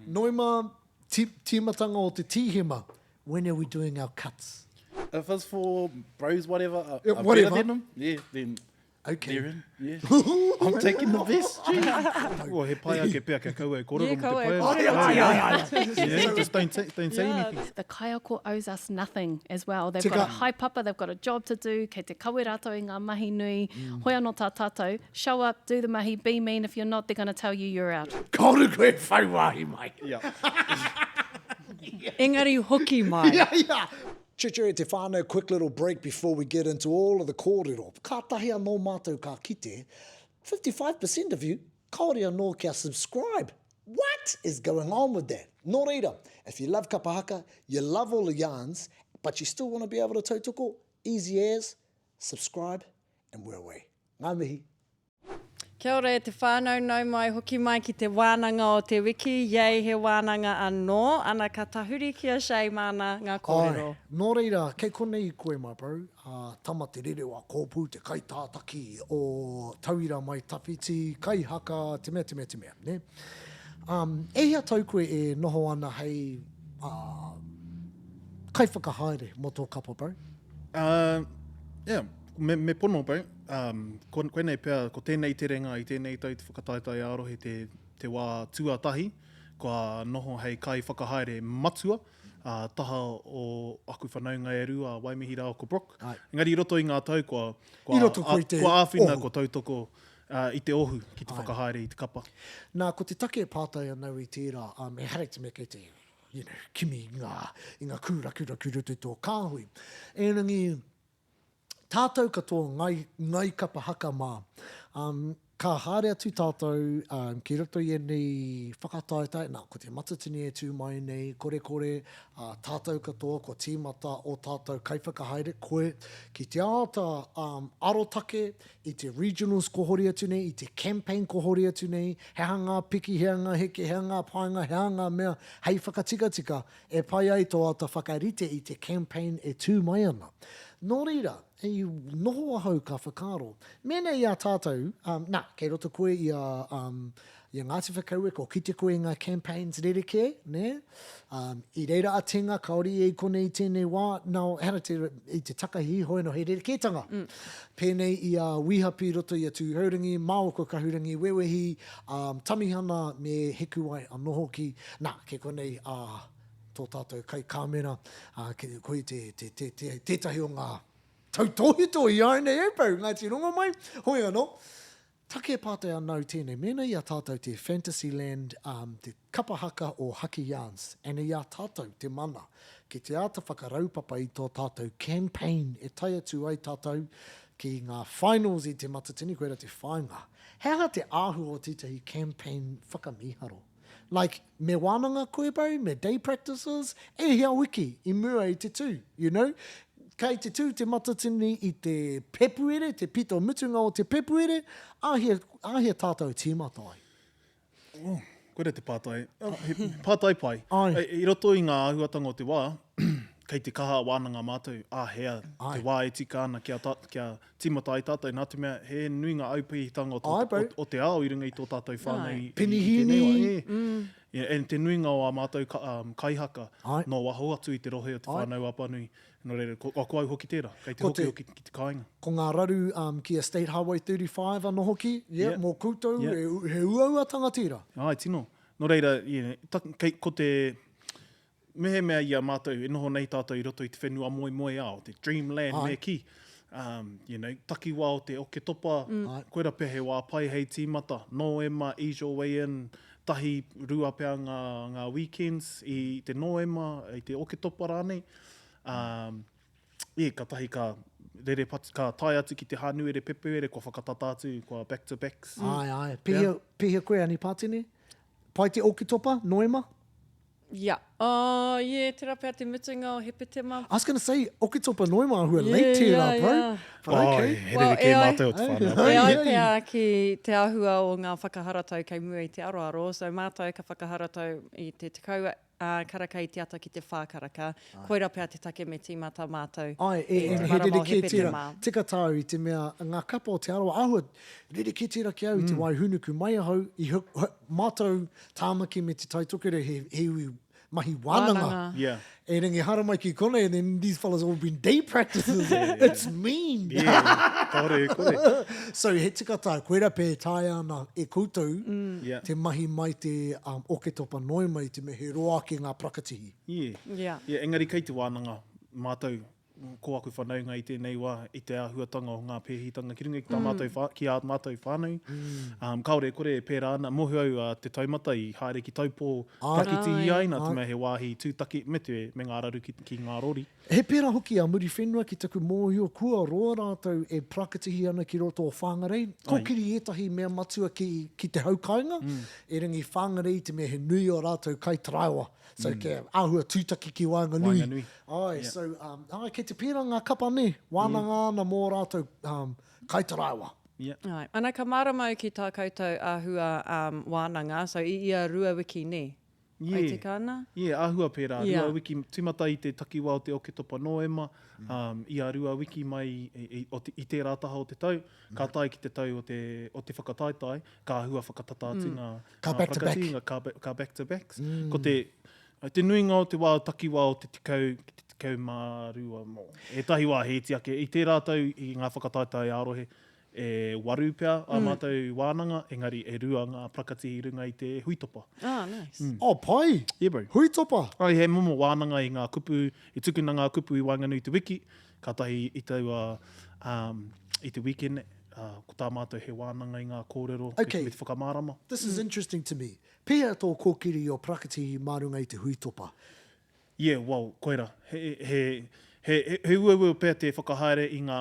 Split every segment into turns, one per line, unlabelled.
Noima, timatanga o te tihima, when are we doing our cuts?
If it's for bros, whatever,
whatever.
better than them, then
Okay.
they're in. Yeah. I'm taking the best. Well, he pai ake pia kia kaua e kōrero mo te pai. Yeah, just don't say anything.
The kaiako owes us nothing as well. They've got a haipapa, they've got a job to do, kei te kawe rātou i ngā mahi nui, hoi anō tā tātou, show up, do the mahi, be mean. If you're not, they're going to tell you you're out.
Kauru koe whaiwahi mai.
Yeah.
Engari hoki mai.
Yeah. Chichiri te whānau, quick little break before we get into all of the kōrero. Ka tahi anō mātou ka kite, 55% of you, kaore anō kia subscribe. What is going on with that? Nō reira, if you love Kapa Haka, you love all the yarns, but you still want to be able to tautoko, easy as, subscribe, and we're away. Ngā mihi.
Kia ora e te whānau nau mai hoki mai ki te wānanga o te wiki. Yei he wānanga anō. Ana ka tahuri kia shei mana ngā kōrero.
Nō reira, kei konei i koe mai bro, Tama Te Rerewa Koopu, te kaitātaki o tauira mai tawhiti, Kaihaka, te mea, ne? E hea tau koe e noho ana hei kai whakahaere mo tō kapa bro?
Yeah, me pono bro. Koe nei pia, ko tēnei te renga i tēnei tau te whakataitai arohi te wā tuatahi, kua noho hei kai whakahaere matua, taha o aku whanaunga e rua, Waimihi rao ko Brook. Engari i roto i ngā tau, kua āwhina ko tautoko i te ohu ki te whakahaere i te kapa.
Nā, ko te take pātai anau i tērā, e harek te mea kei te, kimi i ngā kūrakura te tō kāhui. Enangi, tātou katoa ngai Kapa Haka mā. Ka haere atu tātou, ki roto i ēnei whakataetai, nā, ko te Matatini e tū mai nei, kore, tātou katoa, ko tīmata o tātou kaiwhakahaere, koe, ki te āta arotake, i te regionals ko hori atu nei, i te campaign ko hori atu nei, he hanga piki, he hanga heke, he hanga painga, he hanga mea, hei whakatika, e pai ai tō ata whakarite i te campaign e tū mai ana. Nō reira, e noho ahau ka whakaaro. Mena i a tātou, kei roto koe i a Ngāti Whakaue, ko kite koe ngā campaigns rereke, ne? I reira a tenga, kaori e konei tēnei wā, nau, hana i te takahi, hoi no he rereketanga. Pēnei i a wihapi roto i a tūhaurangi, māoko ka hurangi, wewehi, tamihana me heku ai anoho ki, ke konei tō tātou kai kāmera, koe tētahi o ngā tautohito i ēnei epau, ngā ti rongo mai, hoi anō. Take pātai anau tēnei, mena i a tātou te Fantasyland, te Kapa Haka o Haka Yarns, ēnei i a tātou te mana, ki te āta whakaraupapa i tō tātou campaign, e tai atu ai tātou ki ngā finals i te Matatini, koera te whainga. Hea te āhu o tētahi campaign whakamiharo? Like, me wānanga koe bau, me day practices, e hea wiki, i mua i te tū, you know? Kei te tū te Matatini i te pepuere, te pito mutunga o te pepuere, ahia tātou tīmatai.
Oh, koe te pātai. Pātai pai. I roto i ngā ahuatanga o te wā, kei te kaha wānanga mātou, hea, te wā e tika ana kia tīmatai tātou, nā te mea, he nui ngā aupihitanga o te ao i runga i tō tātou whānei.
Penihini.
E te nuinga o a mātou kaihaka, no waho atu i te rohe o te whānau apanui. No reira, ko au hoki tērā, kei te hoki o ki te kāinga.
Ko ngā raru ki a State Highway 35 anō hoki, mō koutou, he uauatanga tērā.
Ai, tino. No reira, ko te mehe mea i a mātou, e noho nei tātou i roto i te whenua moe ao, te Dreamland me ki. Taki wā o te oke topa, koera pehe wā pai hei tīmata, Noema, ease your way in, tahi rua pea ngā weekends i te Noema, i te oke topa rānei. Ka tahi ka tai atu ki te hanuere pepuere, ko whakatata atu, ko back to backs.
Pihia koe ani pātini? Pai te oke topa, Noema?
Yeah. Oh, yeah, tera pēr te mutunga o hepetema.
I was going to say, oke topa noima who are late tērā, bro. But okay.
He
Well,
rewe ke mātou te whānau.
E ai
Hey.
pēr ki te ahua o ngā whakaharatau kei mua i te aroaro. So mātou ka whakaharatau i te tekau karaka i te ata ki te whākaraka. Koira pēr te take me tīmata mātou.
Ai,
te
he
marama o
rere ke tērā.
hepetema.
Tika tāu i te mea, ngā kapa o te aroa ahua, rere ke tērā ki au i te wai hunuku mai ahau, i mātou tāmaki me te tautoko he ui mahi wānanga.
Wānanga.
Yeah.
E ringi hara mai ki kone, and then these fellas all been day practices. It's mean.
Yeah, kore.
So he tika tā, koera pē tāi ana e koutou,
Yeah.
te mahi mai te oke topa noi mai te me he roa ki ngā prakatihi.
Yeah.
Yeah.
Yeah, engari kei te wānanga, mātou, ko aku whanaunga i tēnei wā, i te āhuatanga o ngā pēhitanga ki runga ki tā mātou ki ā mātou whānau. Kaore, kore e pērā ana, mohu au te taumata i haere ki taupō prakiti i ai, nā te mea he wāhi tūtaki me ngā raru ki ngā rori.
He pērā hoki a muri whenua ki taku mōhio kua roa rātou e prakatihi ana ki roto o whāngarei. Ko kiri etahi mea matua ki te haukainga, e ringi whāngarei te mea he nui o rātou kai taraiwa. So ke āhua tūtaki ki Wānganui.
Wānganui.
Ai, so, kei te pērā ngā kapa ne, wānanga ana mō rātou kai taraiwa.
Yeah.
Right. Ana ka maramau ki tā koutou āhua wānanga, so i ia rua wiki ne.
Yeah.
Ai te kāna?
Yeah, āhua pērā.
Yeah.
Rua wiki, tīmata i te takiwā o te oke topa noema, i a rua wiki mai i tērā taha o te tau, ka tai ki te tau o te whakataitai, ka āhua whakatatati ngā
Ka back to
prakati, ka back to backs. Ko te nuinga o te wā takiwā o te tikau mārua mō. E tahi wā he tiake, i tērā tau i ngā whakataitai ārohe, e waru pia a mātou wānanga, engari e rua ngā prakati i runga i te huitopa.
Ah, nice.
Oh, pai!
Yeah, bro.
Hui topa!
Ai, he momo wānanga i ngā kupu, i tukuna ngā kupu i Wānganui te wiki, ka tahi i taua i te weekend, ko tā mātou he wānanga i ngā kōrero,
Okay.
me te whakamārama.
This is interesting to me. Pēa tō kōkiri o prakatihi marunga i te hui topa.
Yeah, wow, koira. He ua pēr te whakahaere i ngā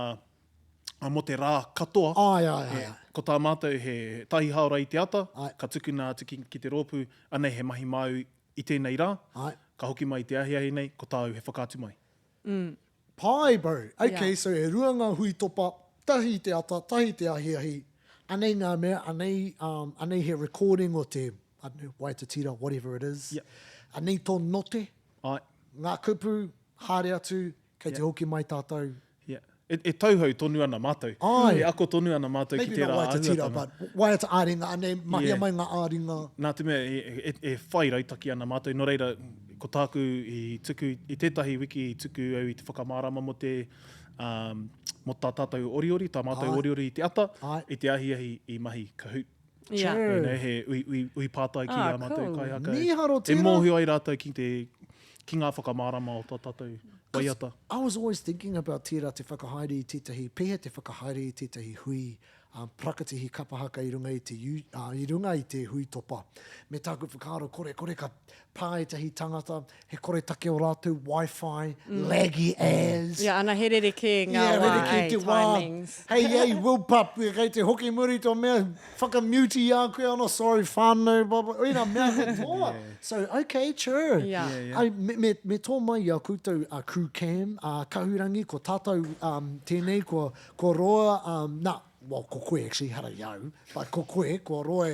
mo te rā katoa.
Ai.
Ko tā mātou he tahi haora i te ata,
Ai.
ka tukuna ki te rōpū, anei he mahi mau i tēnei rā,
Ai.
ka hoki mai te ahiahi nei, ko tāu he whakātu mai.
Pai, bro. Okay,
Yeah.
so e rua ngā hui topa, tahi te ata, tahi te ahiahi, anei ngā mea, anei he recording o te, I don't know, waitatira, whatever it is.
Yeah.
Anei tō note,
Ai,
ngā kupu, haere atu, kei te hoki mai tātou.
yeah. E tauhau tonu ana mātou.
Ai.
E ako tonu ana mātou ki
Maybe
tērā
not waitatira,
āhuatanga.
but waiata āringa, anei mahia
Yeah.
mai ngā āringa.
Nā te mea, e whai rautaki ana mātou. Nō reira, ko tāku i tuku, i tētahi wiki i tuku au i te whakamārama mo te, mo tā tātou oriori, tā mātou
Ai.
oriori i te ata,
Ai.
i te ahiahi i mahi kahoot.
Yeah.
Sure.
Ēnei he ui pātai ki a mātou
cool.
kaihaka.
Miharo
E
tērā.
mōhio ai rātou ki ngā whakamārama o tā tātou waiata.
I was always thinking about tērā te whakahaere i tētahi, pēhea te whakahaere i tētahi hui, prakatihi Kapa Haka i runga i runga i te hui topa. Me tāku whakaaro, kore ka pāetahi tangata, he kore take o rātou Wi-Fi, laggy as.
Yeah, ana he rereke ngā
Yeah,
wā,
rere ki te wā.
timings.
Hey, Will Pup, kei te hoki muri tō mea, whakamute a koe ana, sorry, whānau, ina mea he toa. So, okay, sure.
Yeah.
Ai, me tō mai a koutou a crew cam, a kahurangi, ko tātou tēnei, ko roa, ko koe actually, hara iau, but ko koe, ko roa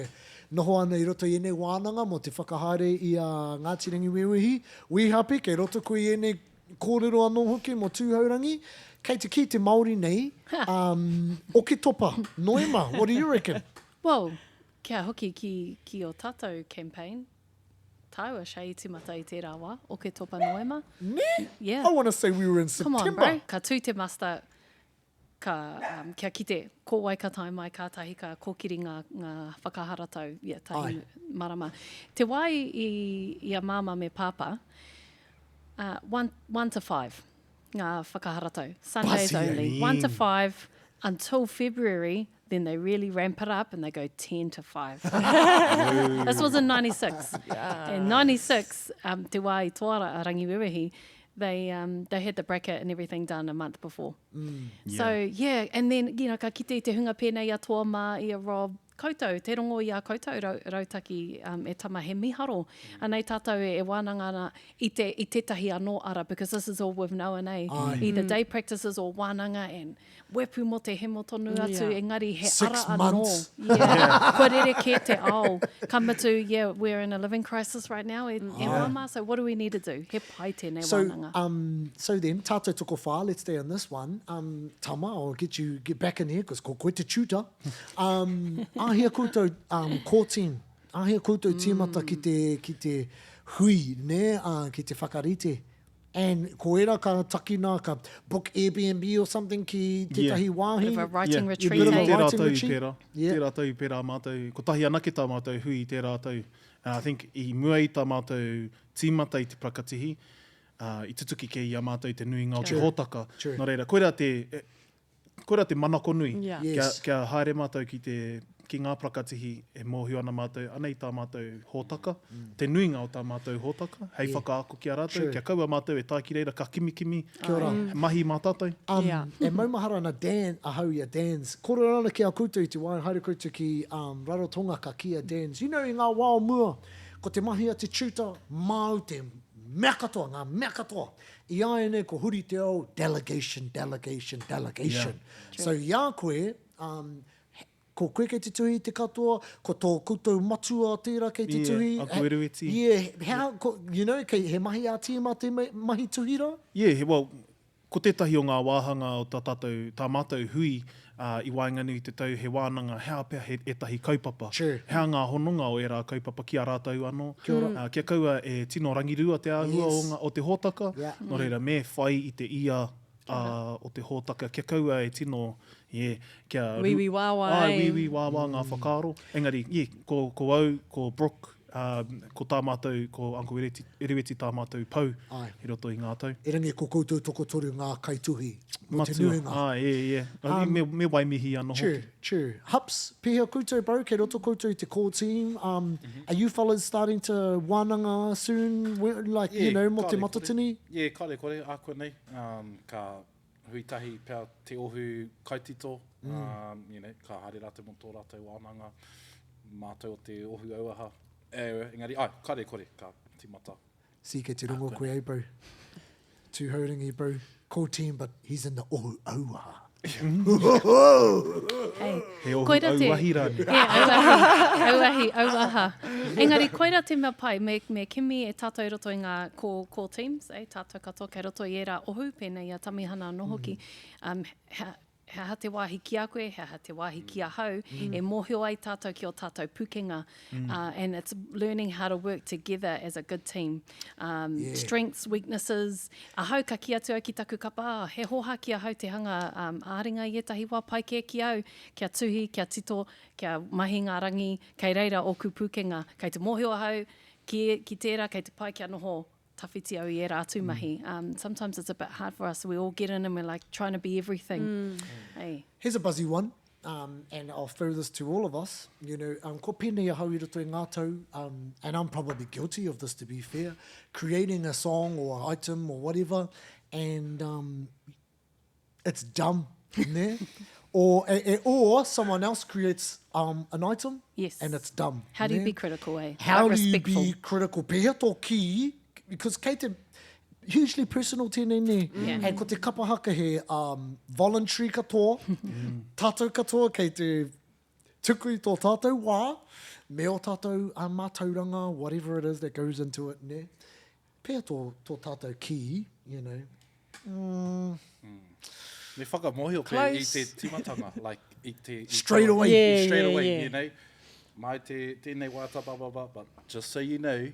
noho ana i roto i ēnei wānanga mo te whakahaere i a Ngāti Rangi Wewehi. Wihapi, kei roto koe i ēnei kōrero anō hoki mo tūhaurangi. Kei te ki te Māori nei, oke topa, noema, what do you reckon?
Well, kia hoki ki o tātou campaign. Tāua shei tīmata i tērā wā, oke topa noema.
Me?
Yeah.
I want to say we were in
Come
September.
on, bro. Ka tū te masta, kia kite, ko wai ka tai mai kātahi ka kōkiri ngā whakaharatau, tahi
Ai.
marama. Te wai i a māma me pāpā, 1 to 5 ngā whakaharatau. Sundays
Pasi
only.
ai.
1 to 5 until February, then they really ramp it up and they go 10 to 5. This was in 96. In 96, te wā i Tuara a Rangiwewehi, they had the bracket and everything done a month before. So, yeah, and then, ka kite i te hunga pēnei a Toa Mā, i a Rob, koutou, te rongo i a koutou rautaki e tama he miharo. Anei tātou e wānanga ana i tetahi anō ara, because this is all we've known, eh? Either day practices or wānanga, and wepu mo te hemo tonu atu, engari he
6
ara
months.
anō. Yeah, korere ke te ao. Kamatu, yeah, we're in a living crisis right now, e wama, so what do we need to do? He pai tēnei wānanga.
So then, tātou toko whā, let's stay on this one. Tama, I'll get back in here, because ko koe te tutor. Ahia koutou core team. Ahia koutou tīmata ki te hui, ne, ki te whakarite. And ko era ka takina, ka book Airbnb or something ki tetahi wāhi.
Bit of a writing retreat,
bit of a
eh?
Te
writing
rātou i
retreat.
pērā.
Yeah.
Te rātou i pērā mātou. Ko tahi anake tā mātou hui i te rātou. I think i mua i tā mātou tīmata i te prakatihi, i tutuki ke i a mātou i te nuinga o te hōtaka.
True.
Nō reira, koe rā te manako nui.
Yeah.
Yes.
Kia haere mātou ki ngā prakatihi e mōhio ana mātou, anei tā mātou hōtaka, te nuinga o tā mātou hōtaka, hei whakaako ki a rātou,
True.
kia kaua mātou e tāki reira ka kimi,
Kia ora.
mahi mā tātou.
E maumahara na Dan, ahau ia Dans. Kōrero ana ki a koutou i te wāi, haere koutou ki Rarotonga ka kia Dans. You know, i ngā wao mua, ko te mahi a te tutor, māu te mea katoa, ngā mea katoa. I a ēnei ko huri te au, delegation. So i a koe, ko koe kei te tuhi te katoa, ko tō koutou matua tērā kei te tuhi.
Aku erueti.
You know, kei he mahi a tīma te mahi tuhira?
Well, ko tētahi o ngā wāhanga o tā mātou hui i wainganu i te tau he wānanga, hea pēr etahi kaupapa.
Sure.
Hea ngā hononga o e rā kaupapa ki a rātou anō. Kia kaua e tino rangirua te āhua o te hōtaka.
Yeah.
Nō reira, me whai i te ia o te hōtaka. Kia kaua e tino, kia...
Wiwi wāwa,
Wiwi wāwa, ngā whakaaro. Engari, ko au, ko Brooke, ko tā mātou, ko Uncle Erueti tā mātou pau, i roto i ngā tau.
E rangi ko koutou toko toru ngā kaituhi. Mo te nuinga.
Me wai mihi anō hoki.
True. Hups, pēhea koutou, bro, kei roto koutou i te core team. Are you fellas starting to wānanga soon? Like, you know, mo te matatini?
Kare kore, a koe nei. Ka huitahi pēr te ohu kaitito. You know, ka haere rātou mo tō rātou wānanga. Mātou o te ohu auaha. Engari, kare kore, ka timata.
Si kei te rongo koe ei, bro. Tūhauringi, bro. Core team, but he's in the ohu auaha.
Hey.
He ohu
Koira te-
auahi rāni.
Auaha. Engari, koira te mea pai, me kimi e tātou roto i ngā core teams, tātou katoa kei roto i era ohu, pēnei a tamihana anō hoki. Hea te wāhi ki a koe, hea te wāhi ki a hau, e mōhio ai tātou ki o tātou pukenga. And it's learning how to work together as a good team. Strengths, weaknesses. A hau ka ki atu au ki taku kapa, he hoha ki a hau te hanga āringa i etahi wā pai ke ki au, kia tuhi, kia tito, kia mahi ngā rangi, kei reira o ku pukenga. Kei te mōhio a hau, ki tērā, kei te pai kia noho, tawhiti au i e rā tūmahi. Sometimes it's a bit hard for us. We all get in and we're like trying to be everything. Hey.
Here's a buzzy one, and I'll throw this to all of us. You know, ko pēnei a hau i roto i ngā tau, and I'm probably guilty of this, to be fair, creating a song or an item or whatever, and it's dumb, ne? Or someone else creates an item,
Yes.
and it's dumb.
How do you
ne?
be critical, eh?
How
But
do you
respectful.
be critical? Pēhea tō ki, because kei te hugely personal tēnei ne.
Yeah.
And ko te Kapa Haka he voluntary katoa, tātou katoa kei te tuku i tō tātou wā, me o tātou mātauranga, whatever it is that goes into it, ne. Pēhea tō tātou ki, you know.
Me whakamohio pē i te timatanga, like i te...
Straight away.
Straight away,
yeah.
you know. Mai tēnei wāta, but just so you know,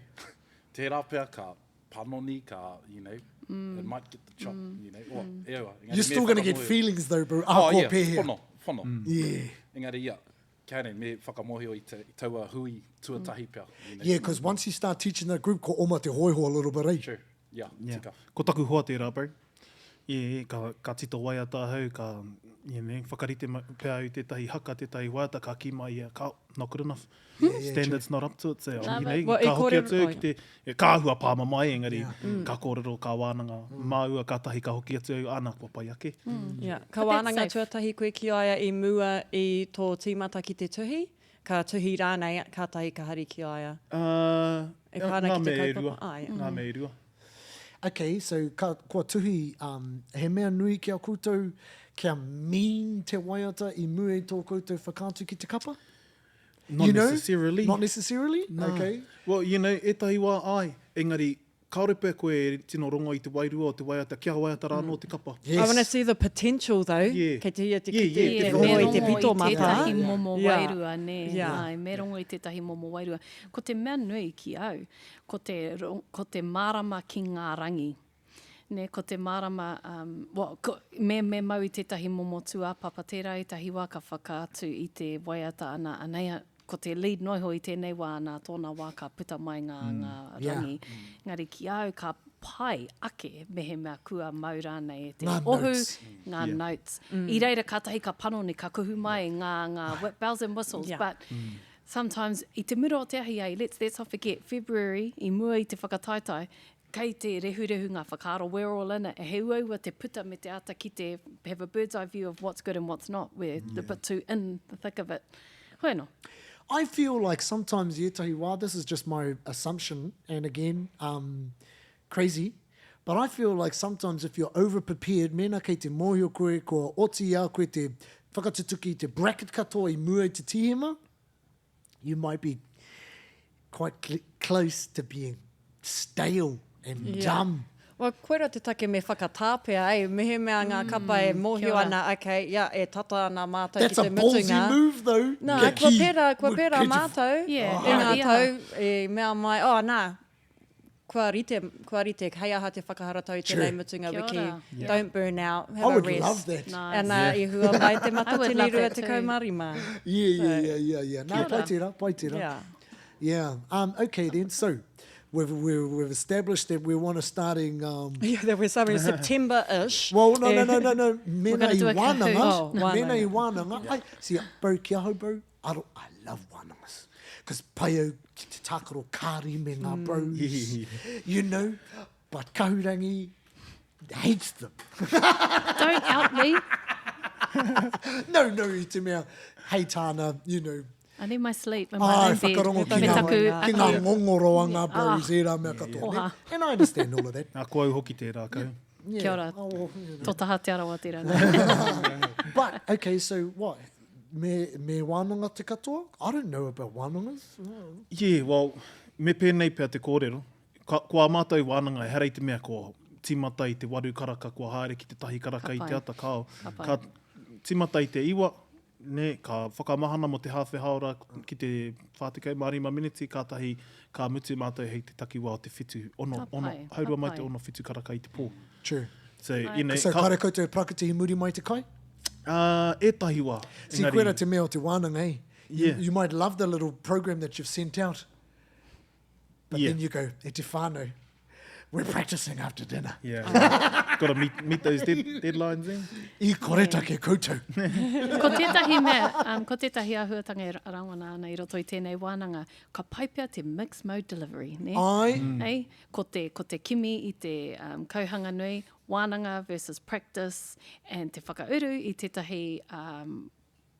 te rāpea ka panoni, ka, you know, it might get the chop, you know. Or, ewa, engari,
You're still
me
going to get
whakamohio.
feelings though, bro.
Oh, yeah,
Pēhea.
whono.
Yeah.
Engari, kia nei, me whakamohio i taua hui tuatahi pia. You know.
Yeah, because once you start teaching that group, ko oma te hoiho a little bit, eh?
True, tika.
Ko taku hoa tērā, bro. Ka tito wai a tāhau, ka whakarite pēr au tētahi haka, tētahi waiata, ka ki mai ia, not good enough. Standards not up to it, so,
No,
Well,
ka
e
hoki
kōrero-
atu, ki te kāhua pāma mai, engari, ka kōrero, ka wānanga, māua, ka tahi, ka hoki atu, ana, kua pai ake.
Yeah. Ka
But that's
wānanga
safe.
tuatahi koe ki aia I mua I tō tīmata ki te tuhi, ka tuhi rānei, kātahi ka hari ki aia. E whāna
ngā
ki te
mea e
kaupapa?
rua.
Ah, ia.
Ngā mea e rua.
Okay, so kua tuhi, he mea nui ki a koutou, kia mean te waiata I mua I tō koutou whakātu ki te kapa?
Not
You know?
necessarily.
Not necessarily?
No.
Okay.
Well, you know, etahi wā ai. Engari, kaore pēr koe e tino rongo I te wairua o te waiata, kia waiata rāno o te kapa.
Yes.
I want to see the potential though.
Yeah.
Kei te hia te
Yeah,
kite,
yeah,
te
definitely.
rongo I te pito
Me rongo
mata.
I tētahi momo
Yeah.
wairua, ne.
Yeah.
Ai, me rongo I tētahi momo wairua. Ko te mea nui ki au, ko te marama ki ngā rangi. Ne, ko te marama, me mau I tētahi momo tuapapa, tērā I tahi wā ka whakaatu I te waiata ana, anei, ko te lead noiho I tēnei wā nā tōna wā ka puta mai ngā
Yeah.
rangi. Ngari ki au ka pai ake mehe mea kua mau rānei e te
Ngā
ohu,
notes.
ngā
Yeah.
notes. I reira kātahi ka panoni, ka kuhu mai ngā bells and whistles,
Yeah.
but sometimes I te mura o te ahi ai, let's not forget, February, I mua I te whakataitai, kei te rehu ngā whakaaro, we're all in it. E he ua te puta me te ata ki te, have a bird's eye view of what's good and what's not. We're a bit too in the thick of it. Hoi no.
I feel like sometimes, etahi wā, this is just my assumption, and again, crazy, but I feel like sometimes if you're over-prepared, mena kei te mōhio koe, ko oti a koe te whakatutuki, te bracket katoa I mua I te tihima, you might be quite close to being stale and dumb.
Well, koera te take me whakatāpea, mehe mea ngā kapa e
Kia
mōhio
ora.
ana, okay, yeah, e tata ana mātou
That's
ki
a
te
ballsy
mutunga.
move, though.
Nā,
Kia
kua
ki-
pērā
kei te-
mātou,
Yeah.
e ngā
Ia.
tau, e mea mai, nā, kua rite, hei aha te whakahara tau I
Sure.
tēnei mutunga
Kia
wiki,
ora.
don't burn out, have
I
a
would
rest.
love that.
Nice.
Ana I hua mai te
I would
matatini
love
rua
that
te
too.
kaumarima.
Yeah. Nā,
ora.
pai tērā.
Yeah.
Yeah. Okay, then, so we've established that we want to starting...
Yeah, that we're starting in September-ish.
Well, no. Mena
gonna do
I
a
wānanga.
kahoot. Oh,
Mena I
wānanga.
wānanga. See, bro, kia hau, bro. I love wānangas. Because pai au ki te tākaro kāri me ngā bros. You know, but kahurangi hates them.
Don't out me.
No, I te mea, hei tāna, you know,
I need my sleep in my
ai,
own bed.
whakarongo ki
Me
ngā,
taku
ki ngā
ake.
ngongoro a ngā bros, e rā mea katoa.
oha.
Ne? And I understand all of that.
Nā kua au hoki tērā kau.
Yeah.
Kia ora.
Oh,
Tō taha te arawa tērā.
but, okay, so what? Me wānanga te katoa? I don't know about wānangas.
Yeah, well, me pēnei pēr te kōrero. Kua mātou wānanga e herei te mea kua timata I te waru karaka, kua haere ki te tahi karaka I te ata kao. Ka timata I te iwa, ne, ka whakamahana mo te hawhi haora ki te whātekau marima miniti, kātahi ka mutu mātou hei te takiwā o te whitu,
pai,
haurua mai
pai.
te ono whitu karaka I te pō.
True.
So, you know,
So, kare koutou prakati I muri mai te kai?
ētahi wā.
See, koera te mea o te wānanga, eh?
Yeah.
You might love the little program that you've sent out, but
Yeah.
then you go, e te whānau, we're practicing after dinner.
Yeah. Got to meet those deadlines in.
I koreta ke koutou.
Ko tētahi mea, ko tētahi ahuatanga I rawana ana I roto I tēnei wānanga, ka paipea te mixed mode delivery, ne?
Ai,
Ei, ko te kimi I te kauhanga nui, wānanga versus practice, and te whakauru I tētahi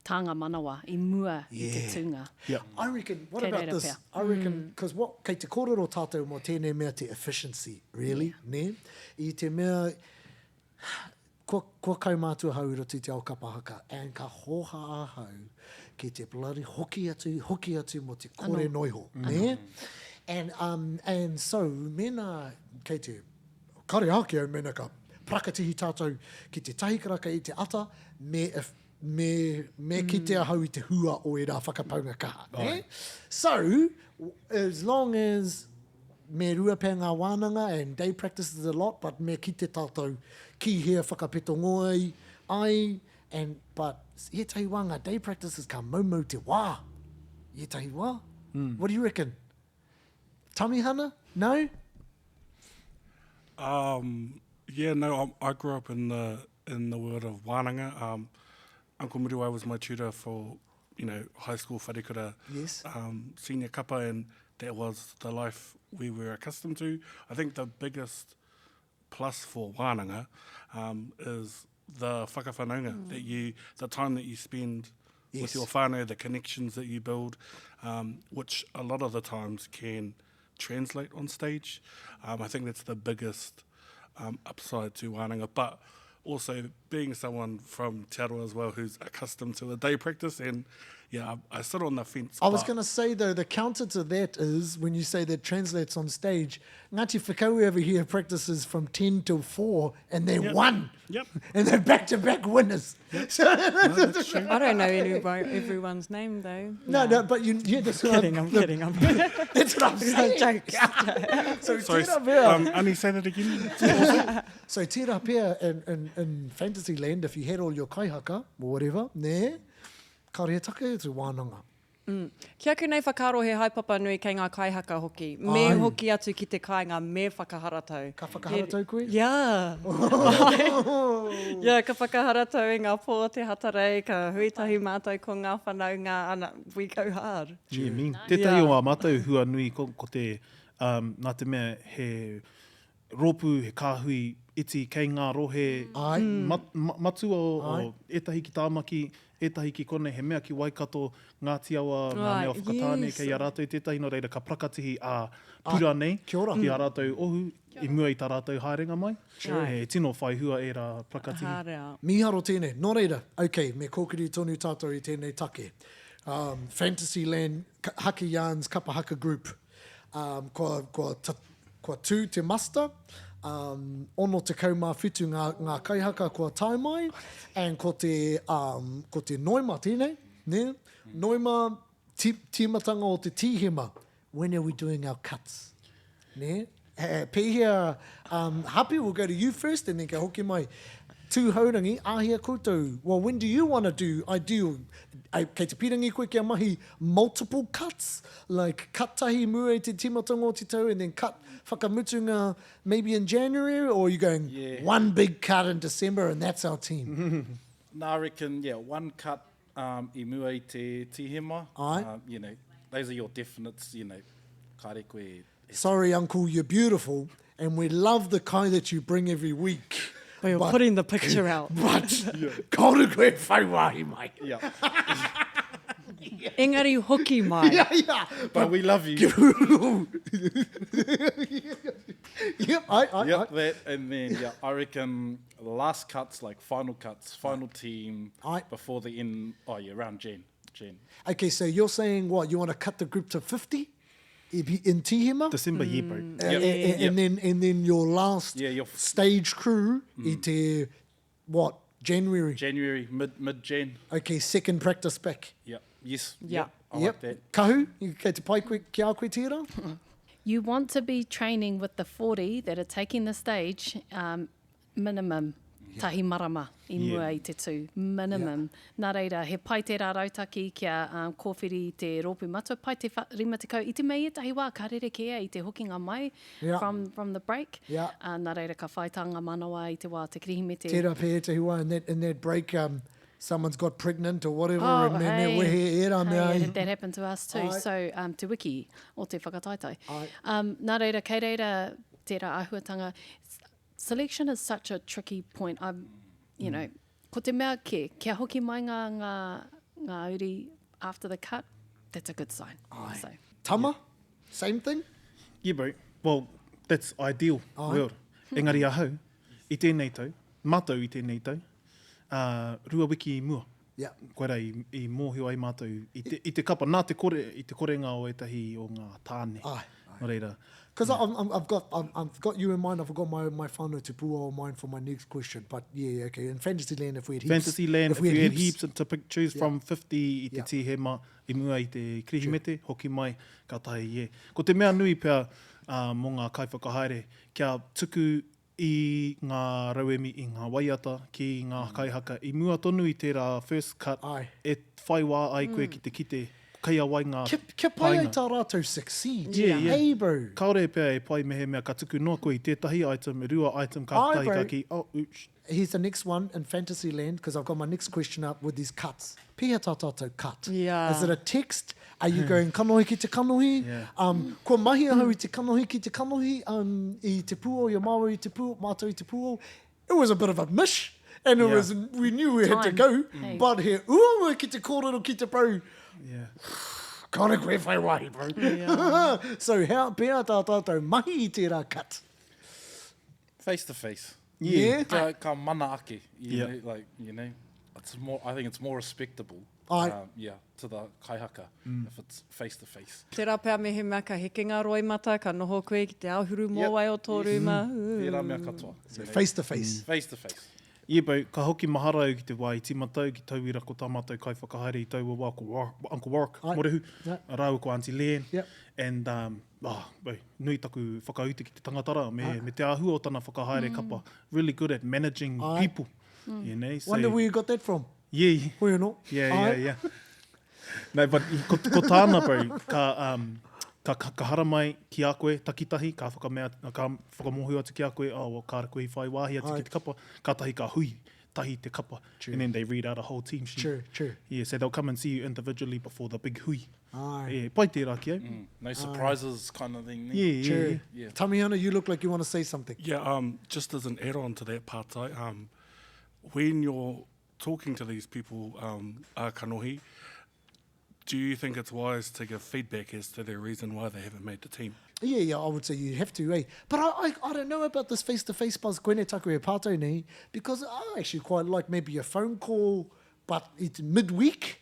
tānga manawa, I mua I te tunga.
Yeah.
I reckon, what
Kei
about
reira
this?
pea.
I reckon, because what, kei te kōrero tātou mo tēnei mea te efficiency, really, ne? I te mea, kua kaumātua hau I roto I te ao Kapa Haka, and ka hoha ahau ki te bloody hoki atu mo te kore noiho, ne? And so, mena, kei te kare ake au mena ka prakatihi tātou ki te tahi karaka I te ata, me ki te ahau I te hua o e rā whakapaunga kaha. Ne? So, as long as me rua pē ngā wānanga and day practices a lot, but me ki te tātou ki hea whakapeto ngoi ai, but e tahi wanga, day practices ka maumau te wā. E tahi wā. What do you reckon? Tamihana? No?
Yeah, no, I grew up in the world of wānanga. Uncle Muriwai was my tutor for, high school wharekura,
Yes.
senior kapa, and that was the life we were accustomed to. I think the biggest plus for wānanga is the whakawhanaunga, the time that you spend with your whānau, the connections that you build, which a lot of the times can translate on stage. I think that's the biggest upside to wānanga, but also being someone from Te Aroha as well who's accustomed to a day practice, and I sit on the fence.
I was going to say, though, the counter to that is when you say that translates on stage, Ngāti Whakaue over here practices from 10 till 4 and they're one.
Yep.
And they're back-to-back winners. So,
No, that's true.
I don't know everyone's name though.
no, but that's what
I'm kidding.
That's what I'm saying.
Jokes.
So
Sorry,
tērā pēr,
Annie, say that again.
so tērā pēr in Fantasyland, if you had all your kaihaka or whatever, karehe take e tu wānanga.
Kia ku nei whakaaro he haipapa nui kei ngā kaihaka hoki. Me
Ai.
hoki atu ki te kāinga me whakaharatau.
Ka whakaharatau koe?
Yeah. Yeah, ka whakaharatau i ngā pō te hatarei, ka huitahi mātou ko ngā whanau ngā ana. We go hard.
Yeah, mean. Tētahi o a mātou hua nui ko te, nā te mea he rōpū, he kāhui, iti kei ngā rohe
Ai.
matu o etahi ki tāmaki, etahi ki kone, he mea ki waikato, Ngāti Awa, ngā
Right,
mea whakatāne,
yes.
kei a rātou tētahi no reira ka prakatihi a pura nei,
kia ora.
ki a rātou ohu, i mua i tā rātou haerenga mai.
Sure.
He tino whai hua e rā prakatihi.
Hārea.
Miharo tēnei, nō reira, ok, me kōkiri tonu tātou i tēnei take. Fantasyland, Haka Yarns, Kapa Haka group. Kua tū te masta, ono te kaumā whitu ngā kaihaka kua tae mai, and ko te noima tēnei, ne? Noima, timatanga o te tihima. When are we doing our cuts? Ne? Pēhea, Happy, we'll go to you first, and then ka hoki mai. Tū haurangi, āhia koutou. Well, when do you want to do ideal? Kei te pirangi koe kia mahi multiple cuts, like cut tahi mua i te timatanga o te tau, and then cut whakamutunga maybe in January, or are you going one big cut in December and that's our team?
No, I reckon, one cut I mua i te tihima.
Ai.
Those are your definites, kare koe.
Sorry, Uncle, you're beautiful, and we love the kai that you bring every week.
Well, you're putting the picture out.
But, kaura koe whai wahi mai.
Yeah,
Engari hoki mai.
Yeah.
but we love you.
Yep,
Yep, that, and then I reckon last cuts, like final cuts, final team
Aye.
before the end. Around Jan.
Okay, so you're saying what? You want to cut the group to 50 in Tihima?
December year break.
And then your last
Yeah, your
stage crew i te, what, January?
January, mid-Jan.
Okay, second practice back.
Yep. Yes.
Yeah.
I like that.
Kahu, kei te pai koe ki a koe tērā?
You want to be training with the 40 that are taking the stage minimum tahi marama I mua I te tū, minimum. Nā reira, he pai tērā rautaki kia kōwhiri te rōpū matua, pai te rima te kau, I te mei etahi wā, ka rere kia I te hokinga mai from the break.
Yeah.
Nā reira, ka whaitanga manawa I te wā, te kirihimete.
Tērā pē te hua, in that break, someone's got pregnant or whatever,
Oh,
and then
hey.
wehe era mea.
Hey, that happened to us too.
Ai.
So, te wiki o te whakataitai.
Ai.
Nā reira, kei reira, tērā āhuatanga, selection is such a tricky point. Ko te mea kia hoki mai ngā uri after the cut, that's a good sign. So,
Tama, same thing?
Yeah, bro. Well, that's ideal world. Engari ahau, I tēnei tau, mātou I tēnei tau, rua wiki I mua.
Yeah.
Koe rei, I mōhio ai mātou, I te kapa, nā te korenga o etahi o ngā tāne.
Ai.
No reira.
Because I've got you in mind. I've got my whānau te pua in mind for my next question. But yeah, okay. In Fantasyland, if we had heaps,
Fantasyland, if we had heaps to choose from 50 I te tihema, I mua I te kirihimete, hoki mai, ka tahi, Ko te mea nui pia mō ngā kaiwhakahaere, kia tuku I ngā rauemi I ngā waiata, ki ngā kaihaka. I mua tonu I tērā first cut,
Ai.
e whai wā ai koe ki te kite, kai a wai ngā
Kia pai ai
painga.
tā rātou succeed.
Yeah.
Hey, bro.
Kaore pia e pai mehe mea ka tuku noa koe I tētahi item, e rua item ka
Ai,
tahi
bro.
ka ki, oops.
Here's the next one in Fantasyland, because I've got my next question up with these cuts. Pia tā tātou cut.
Yeah.
Is it a text? Are you going kanohi ki te kanohi?
Yeah.
Kua mahi ahau I te kanohi ki te kanohi, I te pūo, your māua I te pūo, mātou I te pūo. It was a bit of a mish. And it was, we knew we had to go,
Hey.
but he ua ki te kōrero ki te prau.
Yeah.
Kore koe whai wahi, bro. So, how pēr tā tātou mahi I tērā cut?
Face to face.
Yeah.
Ka mana ake, you
Yeah.
know, like, you know, it's more, I think it's more respectable.
Ai.
To the kaihaka, if it's face to face.
Tērā pēr me he mea ka heke ngā roi mata, ka noho koe ki te ahuru mōwai o tō rūma.
Pērā mea katoa.
So, face to face.
Face to face.
Yeah, but ka hoki maharau ki te wā I timatau, ki tauira ko tāmatou kai whakahaere I taua wā ko Uncle Warwick,
Ai.
morehu,
Yeah.
a rāua ko Auntie Len.
Yep.
And, nui taku whakaute ki te tangatara, me te āhua o tana whakahaere kapa. Really good at managing
Ai.
people. You know, so,
Wonder where you got that from?
Yeah,
Hoi anō.
yeah. No, but ko tāna, bro, ka hara mai ki a koe, takitahi, ka whakamohu atu ki a koe, kāra koe I whai wāhi atu ki te kapa, ka tahi ka hui, tahi te kapa.
True.
And then they read out a whole team sheet.
True.
Yeah, so they'll come and see you individually before the big hui.
Ai.
Yeah, pai tērā ki au.
No surprises kind of thing.
True.
Yeah.
Tamiana, you look like you want to say something.
Yeah, just as an add-on to that pātai, when you're talking to these people, kanohi, do you think it's wise to give feedback as to their reason why they haven't made the team?
Yeah, I would say you have to, eh? But I don't know about this face-to-face buzz, koene taku e pātou nei, because I actually quite like maybe a phone call, but it's midweek.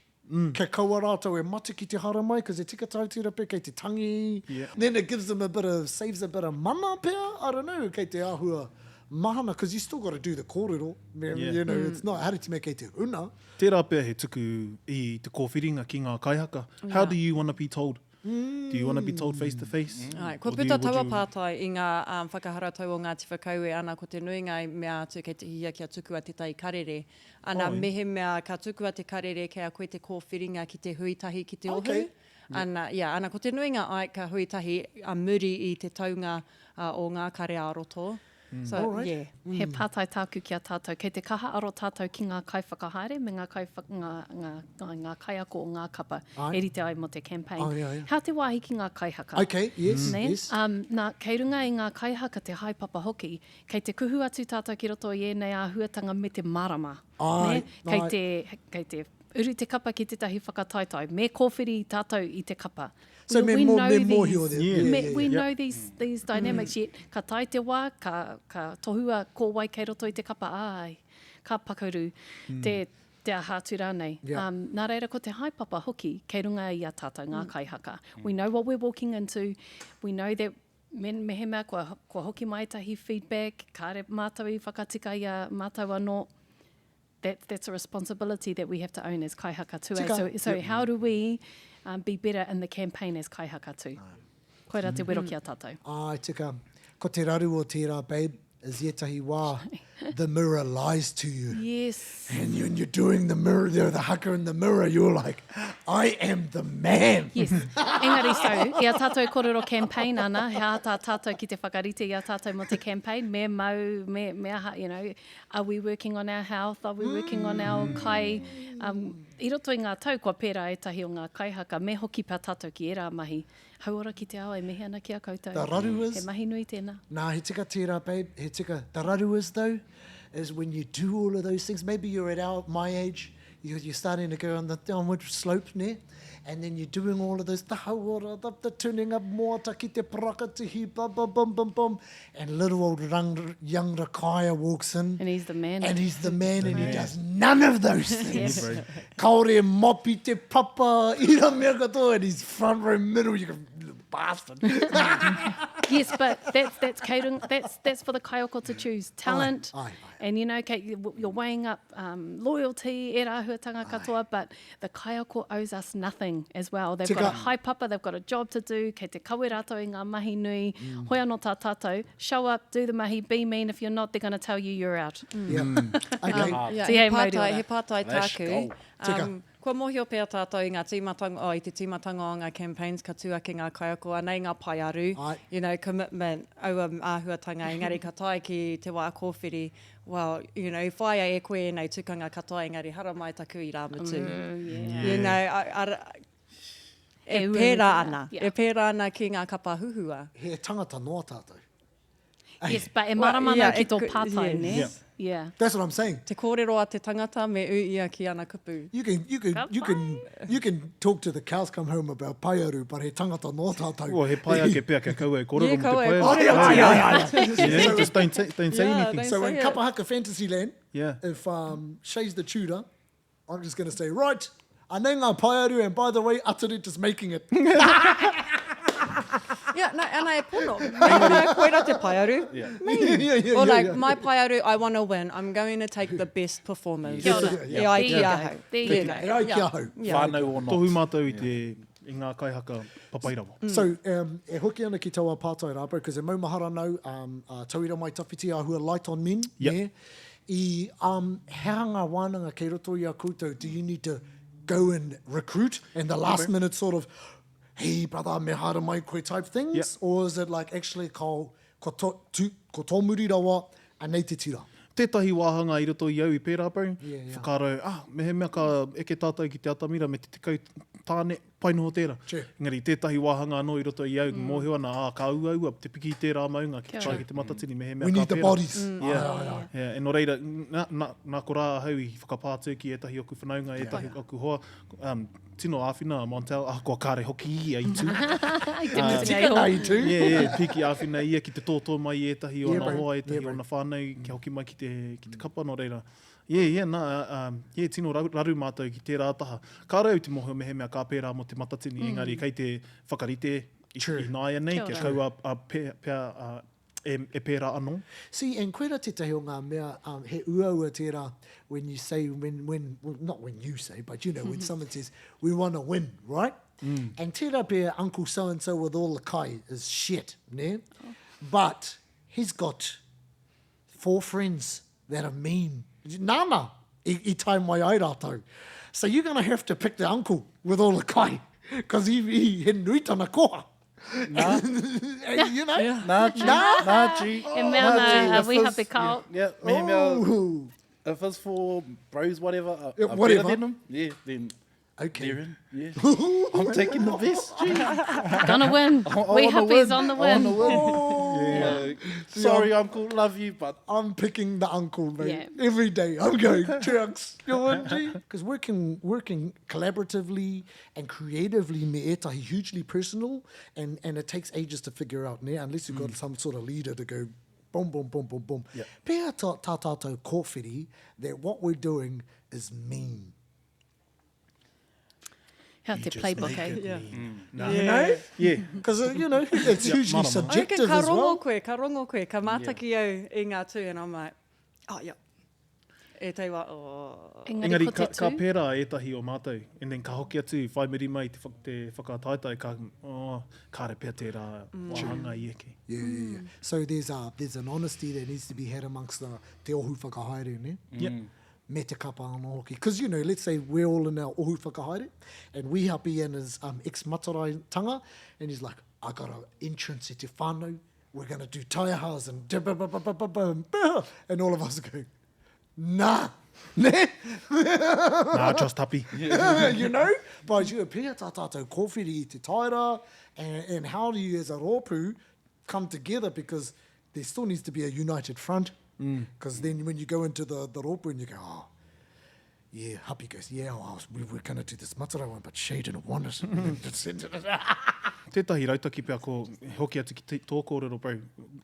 Ka kaua rātou e mate ki te hara mai, because e tika tautira pe kei te tangi.
Yeah.
Then it gives them saves a bit of mana pēr, I don't know, kei te āhua mahana, because you still got to do the kōrero. You know, it's not haritime kei te una.
Tērā pēr he tuku I te kōwhiringa ki ngā kaihaka. How do you want to be told? Do you want to be told face to face?
Ai, ko puta taua pātai I ngā whakahara tau o Ngāti Whakaue ana ko te nuinga mea atu kei te hia kia tukua te tai karere. Ana mehe mea ka tukua te karere kei a koe te kōwhiringa ki te huitahi ki te ohu.
Okay.
Ana ko te nuinga ai ka huitahi a muri I te taunga o ngā kare āroto. So,
Alright.
yeah.
He pātai tāku ki a tātou. Kei te kaha aro tātou ki ngā kai whakahaere, me ngā kaiako o ngā kapa.
Ai.
Eri te ai mo te campaign.
Oh, yeah.
Hau te wāhi ki ngā kaihaka.
Okay, yes,
Ne?
yes.
Nā, kei runga I ngā kaihaka te haipapa hoki, kei te kuhu atu tātou ki roto I ēnei āhuatanga me te marama.
Ai,
Ne?
ai.
Kei te uru te kapa ki te tahi whakataitai. Me kōwhiri tātou I te kapa.
So me
know
mōhio there.
Yeah.
Yeah.
We know these dynamics yet. Ka tai te wā, ka tohua kōwai kei roto I te kapa. Ai, ka pakauru. Te aha tura nei.
Yeah.
Nā reira ko te haipapa hoki, kei runga I a tātou ngā kaihaka. We know what we're walking into. We know that me he mea kua hoki mai tahi feedback, kāre mātou I whakatika I a mātou anō. That's a responsibility that we have to own as kaihaka too.
Tika.
So how do we be better in the campaign as kaihaka too? Koe rā te wero ki a tātou.
Ai, tika. Ko te raru o tērā, babe, is ietahi wā. The mirror lies to you.
Yes.
And when you're doing the mirror, the haka in the mirror, you're like, I am the man.
Yes. Engari so, I a tātou kōrero campaign ana, he a tātou ki te whakarite, I a tātou mo te campaign, me mau, me aha, you know, are we working on our health? Are we working on our kai? I roto I ngā tau, kua pērā e tahi o ngā kaihaka, me hoki pā tātou ki e rā mahi. Hauora ki te ao, e mehe ana ki a koutou.
The raru is-
He mahi nui tēnā.
Nā, he tika tērā, babe, he tika. The raru is, though, is when you do all of those things, maybe you're at my age, you're starting to go on the downward slope, ne? And then you're doing all of those, the hauora, the turning up more, taki te parakatihi, bum, bum, bum, bum, bum. And little old young Rakaya walks in.
And he's the man.
And he's the man, and he does none of those things.
Yes.
Kaore mopi te papa, ira mea katoa, and he's front row middle, you go, bastard.
Yes, but that's kairung, that's for the kaioko to choose. Talent,
Aye.
and you know, you're weighing up loyalty, e rāhuatanga katoa, but the kaioko owes us nothing as well. They've got a high papa, they've got a job to do, kei te kawe rātou I ngā mahi nui, hoi anō tā tātou, show up, do the mahi, be mean, if you're not, they're going to tell you you're out.
Yeah. Okay.
Yeah,
Te
he
hei mauri
pātai,
ora.
he pātai
Let's
tāku.
go.
Tika.
Kua mohi o pēr tātou I ngā tīmatanga, I te tīmatanga o ngā campaigns ka tua ki ngā kaiako, anei ngā pai aru,
Ai.
you know, commitment, aua āhuatanga, engari ka tai ki te wā kōwhiri, well, you know, whaia e koe nei tukanga katoa, engari hara mai taku I rā mutu. You know, e
E
pērā
uru.
ana,
Yeah.
e pērā ana ki ngā kapa huhua.
He tangata noa tātou.
Yes, but e maramana
yeah,
ki tō
could-
pātai,
yes.
ne?
Yeah.
Yeah.
That's what I'm saying.
Te kōrero a te tangata me u ia ki ana kupu.
You can talk to the cows come home about paiaru, but he tangata no tātou.
Well, he pai ake pia kia kaua e kōrero
Yeah,
mo te
kaua e
pai.
kōrero.
Yeah, just don't say
Yeah,
anything.
don't
So
say
in
it.
Kapa Haka Fantasyland,
Yeah.
if Shay's the tutor, I'm just going to say, right, anenga paiaru, and by the way, Atari just making it.
Yeah, no, and I pono. Koira te paiaru.
Yeah.
yeah,
Or like, my paiaru, I want to win. I'm going to take the best performers.
Kia ora.
Yeah.
E ai
There
ki
you go.
aho.
There you go.
E ai ki aho.
Whānau or not.
Tohu mātou i ngā kaihaka papairawa.
So, e hoki ana ki taua pātai rāpau, because e maumahara nau, tauira mai tawhiti ahua light on men,
Yep.
ne? I heanga wānanga kei roto i a koutou, do you need to go and recruit and the last minute sort of, hey brother, me hara mai koe type things?
Yep.
Or is it like actually ko tō muri rawa, anei te tira?
Tētahi wāhanga i roto i au i pērā pau.
Yeah.
Whakaaro, mehe mea ka eke tātou ki te atamira me te tikau tāne, pai noho tērā.
Sure.
Engari, tētahi wāhanga anō i roto i au, mōhio ana, ka ua, te piki i tērā maunga, ki
Kia
trai
ora.
ki te matatini, mehe mea
We
ka
need the
pērā.
bodies.
Yeah. Yeah. E no reira, nā ko rā hau i whakapātū ki etahi oku whanaunga, etahi oku hoa. Tino āwhina a Montel, kua kāre hoki i a i tū.
Ai, te muti nei ho.
Ai tū.
Piki āwhina ia ki te tōtō mai i etahi o
Yeah,
nā
bro.
hoa, etahi
Yeah,
o
bro.
nā whānau, ki hoki mai ki te kapa no reira. Tino raru mātou ki tērā taha. Ka rau te moho mehe mea ka pērā mo te matatini, engari kei te whakarite
True.
i nāia nei,
Kia
kia
ora.
kaua pēr e pērā anō.
See, and koera tētahi o ngā mea, he ua tērā, when you say, well, not when you say, but you know, when someone says, we want to win, right? And tērā pē Uncle so-and-so with all the kai is shit, ne? But he's got 4 friends that are mean. Nāna, I tai mai ai rātou. So you're going to have to pick the uncle with all the kai, because he nui tana koha. And, you know?
Nā, G. Nā, G.
E mea nā, we hape kao.
Yeah, mehe mea,
Oh,
if it's for bros, whatever,
Yeah,
I'm
whatever.
better than them, yeah, then
okay.
they're in. Yeah. I'm taking the best, G.
Gonna win.
I
We
wanna
happies
win.
on the
I wanna
win.
win. Sorry, uncle, love you, but
I'm picking the uncle, mate.
Yeah.
Every day. I'm going, Trunks, you're in, G. Because working collaboratively and creatively, me etahi hugely personal, and it takes ages to figure out, ne? Unless you've got some sort of leader to go, boom, boom, boom, boom, boom.
Yep.
Pea tā tātou kōwhiri that what we're doing is mean.
Hea te playbook, eh?
Yeah.
You know?
Yeah.
Because, you know, it's hugely
marama.
subjective
ka
as well.
ka rongo koe, ka mātaki au i ngā tū, and I'm like, oh, yeah. E te wā, oh.
Engari,
ko
ka
te tū.
pērā ētahi o mātou, and then ka hoki atu, whai miri mai te whakataitai, kāre pēr tērā wāhanga i eke.
Yeah. So there's an honesty that needs to be had amongst te ohu whakahaere, ne?
Yep.
Me te kapa anō hoki. Because, you know, let's say we're all in our ohu whakahaere, and we hapi in his ex-matarai tanga, and he's like, I got an entrance e te whānau, we're going to do taihas, and all of us go, nah, ne?
Nā, just happy.
You know? But you appear tā tātou kōwhiri i te taira, and how do you as a rōpū come together, because there still needs to be a united front. Because then when you go into the rōpū and you go, oh, yeah, Happy goes, yeah, we were going to do this matara one, but Shay didn't want it. And then sent it.
Tētahi rautaki pia ko hoki atu ki tō kōrero pau,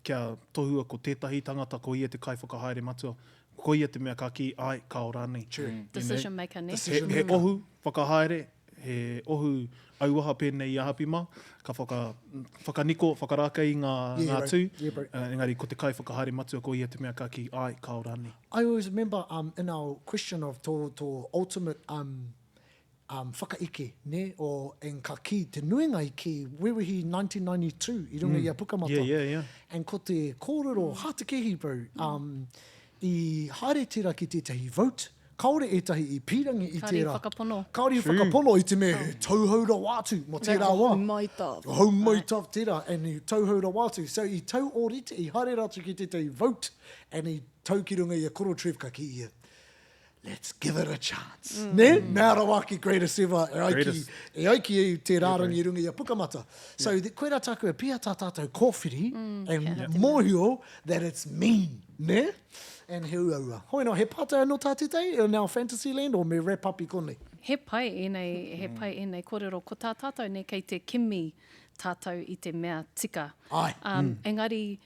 kia tohua ko tētahi tangata ko ia te kai whakahaere matua. Ko ia te mea ka ki ai ka ora nei.
Decision maker, ne?
He ohu whakahaere, he ohu auaha pēnei i ahapi mā, ka whakaniko, whakaraka i ngā
Yeah, bro.
tū.
Yeah, bro.
Engari, ko te kai whakahaere matua ko ia te mea ka ki ai ka ora nei.
I always remember in our question of tō ultimate whakaike, ne? O en ka ki, te nuinga I ki, where were he 1992, I runga I a pukamata.
Yeah.
And ko te kōrero hātekehi, bro, I haere tērā ki tētahi vote, kaore etahi I pīrangi I
Kāri
tērā.
whakapono.
Kāri whakapono I te mea he tauhaura wātu mo tērā wā.
Mai tā.
Hau mai tā tērā, and I tauhaura wātu. So I tau orite, I haere rātu ki tētahi vote, and I tau ki runga I a koro trev ka ki ia. let's give it a chance. Ne? Nā rawa ki greatest ever, e aiki i te rārangi runga i a pukamata. So, koe rā tāku e pia tā tātou kōwhiri, and mōhio that it's mean, ne? And he ua. Hoi no, he pata no tātitei, in our Fantasyland, or me wrap up I konei?
He pai ēnei kōrero ko tā tātou ne kei te kimi tātou i te mea tika.
Ai.
Engari,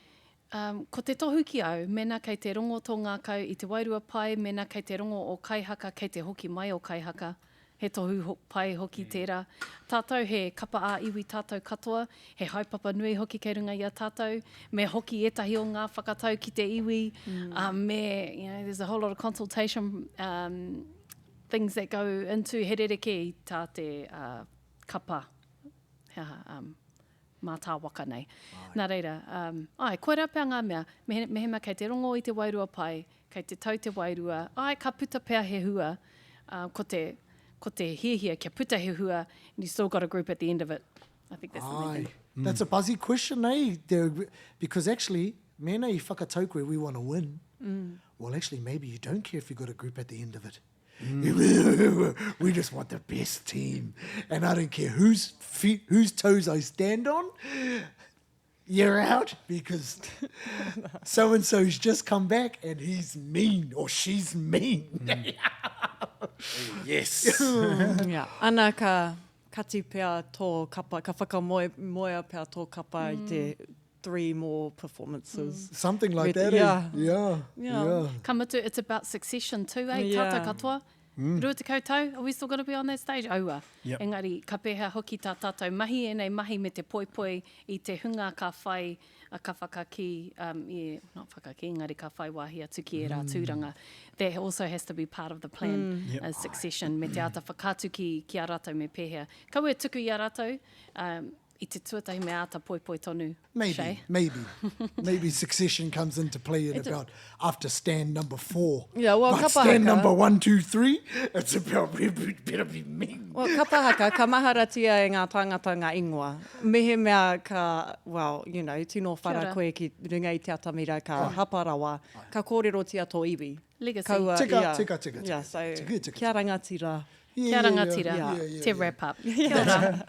ko te tohu ki au, mena kei te rongo tō ngā kau i te wairua pai, mena kei te rongo o Kaihaka, kei te hoki mai o Kaihaka, he tohu pai hoki tērā. Tātou he kapa a iwi tātou katoa, he haipapa nui hoki kei runga i a tātou, me hoki etahi o ngā whakatau ki te iwi, there's a whole lot of consultation things that go into he rereke tā te kapa, mā tā waka nei. Nā reira, koe rā pia ngā mea, mehema kei te rongo i te wairua pai, kei te tau te wairua, ka puta pia he hua, ko te hiahia kia puta he hua, and you still got a group at the end of it. I think that's the main thing.
That's a buzzy question, eh? Because actually, mena I whakataukwe, we want to win. Well, actually, maybe you don't care if you got a group at the end of it. We just want the best team. And I don't care whose toes I stand on. You're out because so-and-so's just come back and he's mean or she's mean.
Yes.
Ana ka kati pia tō kapa, ka whakamoea pia tō kapa I te 3 more performances.
Something like that. Yeah.
Kamatu, it's about succession too, eh? Tātou katoa. Rua te koutou, are we still going to be on that stage? Aua.
Yep.
Engari, ka pēhea hoki tā tātou mahi, ēnei mahi me te poipoi I te hunga ka whai, ka whakaki, not whakaki, engari ka whai wāhi atu ki e rā tūranga. That also has to be part of the plan, as succession, me te ata whakatu ki a rātou me pēhea. Kaua tuku I a rātou, I te tuatahi me ata poipoi tonu.
Maybe succession comes into play in about after stand number 4.
Yeah, well,
but
Kapa
stand
Haka,
number 1, 2, 3, it's about we better be mean.
Well, Kapa Haka, ka maharatia e ngā tangata ngā ingoa. Mehe mea ka, tino whara koe ki runga I te atamira ka haparawa, ka kōrero tia tō iwi.
Legacy.
Tika.
Yeah, so
Tika.
kia rangatira.
Kia rangatira, te wrap up.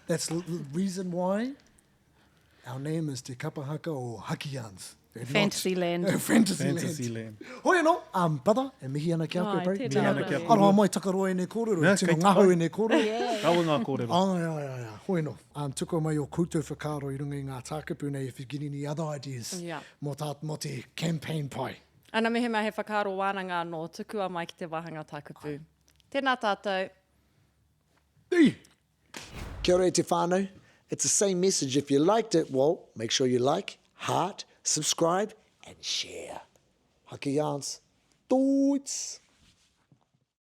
That's the reason why our name is Te Kapa Haka or Haka Yarns.
Fantasyland.
Fantasyland. Hoi no, brother, e mihi ana ki a koe, bro.
Mihi ana
ki a koe.
Aroha mai takaroa e ne kōrero, tino ngahu e ne kōrero.
Kaua ngā kōrero.
Hoi no, tuko mai o koutou whakaaro I runga I ngā tākapu nei if you get any other ideas mo te campaign pai.
Ana mehe mea he whakaaro wānanga anō, tukua mai ki te wahanga tākapu. Tēnā tātou.
Kia ora e te whānau. It's the same message. If you liked it, well, make sure you like, heart, subscribe, and share. Haka Yarns. Toits.